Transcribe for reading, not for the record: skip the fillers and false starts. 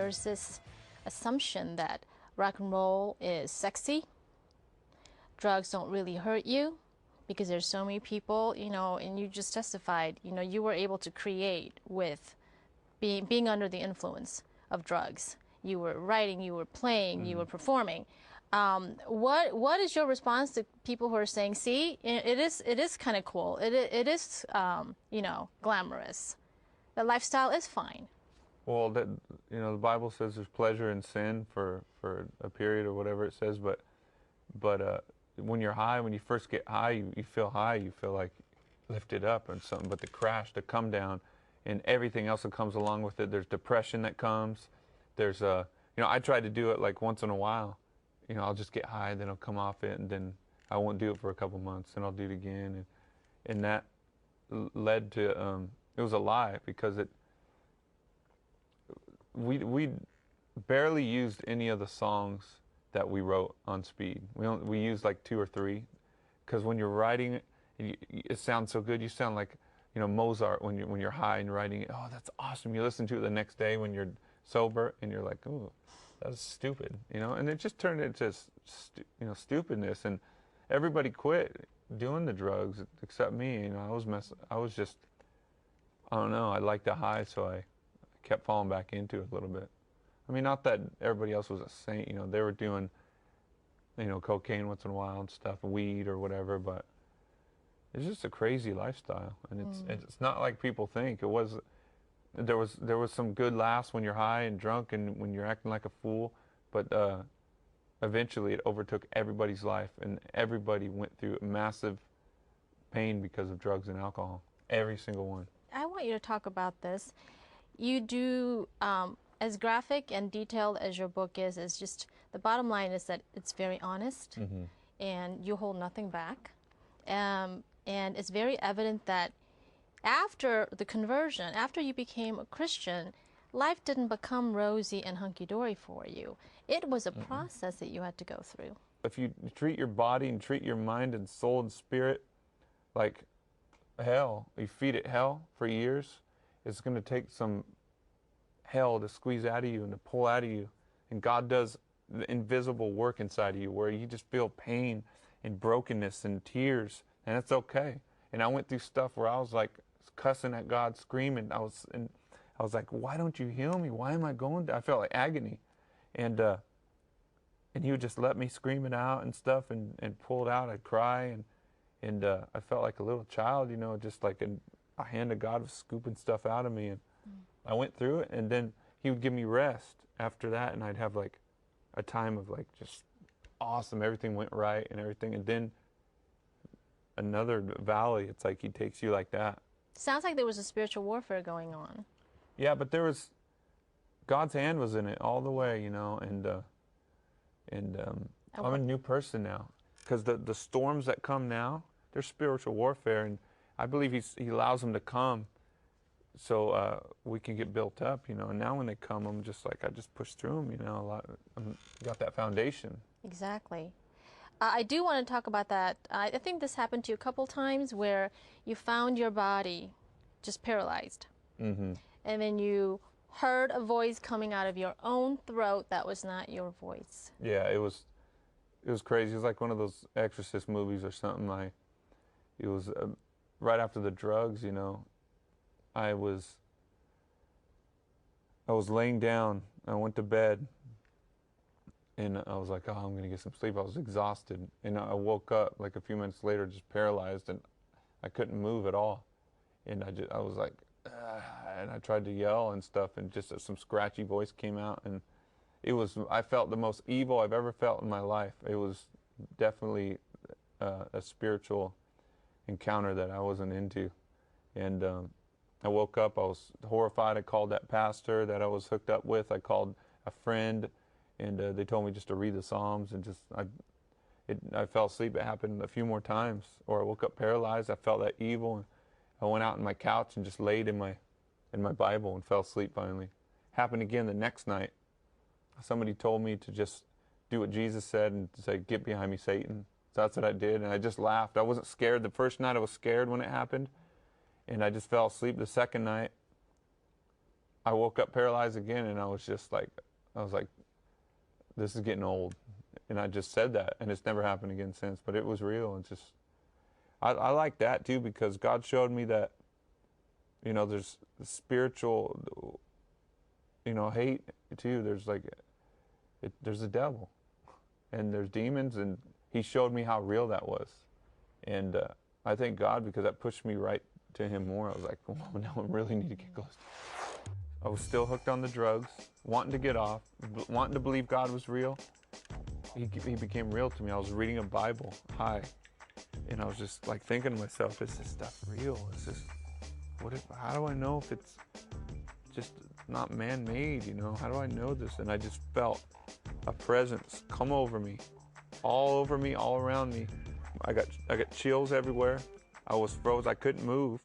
there's this assumption that rock and roll is sexy, drugs don't really hurt you, because there's so many people, and you just testified, you were able to create with being under the influence of drugs. You were writing, you were playing, you were performing. What is your response to people who are saying, see, it is kind of cool, it is glamorous, the lifestyle is fine? Well, the Bible says there's pleasure in sin for a period or whatever it says, but when you're high, when you first get high, you feel high, you feel like lifted up and something, but the crash, the come down, and everything else that comes along with it, there's depression that comes, there's I try to do it like once in a while, I'll just get high, then I'll come off it, and then I won't do it for a couple months, and I'll do it again, and that led to, it was a lie, because we barely used any of the songs that we wrote on speed. We used like 2 or 3, because when you're writing it, it sounds so good. You sound like Mozart when you're high and writing it. Oh, that's awesome. You listen to it the next day when you're sober, and you're like, oh, that's stupid, and it just turned into stupidness, and everybody quit doing the drugs except me. I was just, I don't know. I liked the high, so I kept falling back into it a little bit. I mean, not that everybody else was a saint, they were doing, cocaine once in a while and stuff, weed or whatever, but it's just a crazy lifestyle, and it's not like people think. There was some good laughs when you're high and drunk and when you're acting like a fool, but eventually it overtook everybody's life, and everybody went through massive pain because of drugs and alcohol. Every single one. I want you to talk about this. You do, as graphic and detailed as your book is just, the bottom line is that it's very honest, and you hold nothing back. And it's very evident that after the conversion, after you became a Christian, life didn't become rosy and hunky-dory for you. It was a process that you had to go through. If you treat your body and treat your mind and soul and spirit like hell, you feed it hell for years, it's going to take some hell to squeeze out of you and to pull out of you. And God does the invisible work inside of you where you just feel pain and brokenness and tears, and it's okay. And I went through stuff where I was like cussing at God, screaming. I was like, why don't you heal me? Why am I going? I felt like agony. And he would just let me scream it out and stuff, and pull it out. I'd cry, and I felt like a little child, just like a hand of God was scooping stuff out of me. And I went through it, and then he would give me rest after that, and I'd have like a time of like just awesome, everything went right and everything, and then another valley, it's like he takes you like that. Sounds like there was a spiritual warfare going on. Yeah, but there was, God's hand was in it all the way, and I'm a new person now, because the storms that come now, they're spiritual warfare, and I believe he allows them to come so we can get built up, and now when they come, I'm just like, I just push through them, got that foundation. Exactly. I do want to talk about that. I think this happened to you a couple times where you found your body just paralyzed. And then you heard a voice coming out of your own throat that was not your voice. Yeah, it was crazy. It was like one of those Exorcist movies or something. It was right after the drugs, I was laying down. I went to bed, and I was like, oh, I'm going to get some sleep. I was exhausted, and I woke up like a few minutes later just paralyzed, and I couldn't move at all. And I was like, and I tried to yell and stuff, and just some scratchy voice came out, and I felt the most evil I've ever felt in my life. It was definitely a spiritual encounter that I wasn't into. And I woke up, I was horrified. I called that pastor that I was hooked up with. I called a friend, and they told me just to read the Psalms, and I fell asleep. It happened a few more times, or I woke up paralyzed. I felt that evil, and I went out on my couch and just laid in my Bible and fell asleep finally. Happened again the next night. Somebody told me to just do what Jesus said and to say, get behind me, Satan. So that's what I did, and I just laughed. I wasn't scared. The first night I was scared when it happened, and I just fell asleep. The second night, I woke up paralyzed again, and I was like, this is getting old. And I just said that, and it's never happened again since. But it was real, and just I like that too, because God showed me that, there's spiritual, hate too. There's there's a devil, and there's demons, and He showed me how real that was, and I thank God, because that pushed me right to Him more. I was like, well, now I really need to get close. I was still hooked on the drugs, wanting to get off, wanting to believe God was real. He became real to me. I was reading a Bible high, and I was just like thinking to myself, is this stuff real? How do I know if it's just not man-made, How do I know this? And I just felt a presence come over me, all around me. I got chills everywhere. I was froze. I couldn't move.